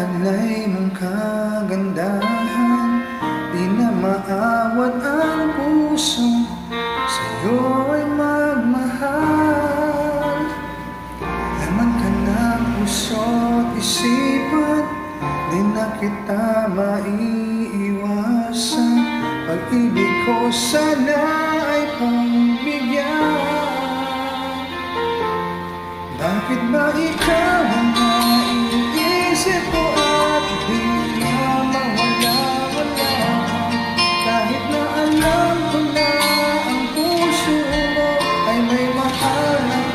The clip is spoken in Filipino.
alay mong kagandahan, di na maawat ang puso, sa'yo'y magmahal. Laman ka ng puso't isipan, di na kita maiiwasan. Pag-ibig ko sana ay pagbigyan. Bakit ba ikaw ang naiisip ko at di na mawala-wala? Kahit na alam ko na ang puso mo ay may mahal na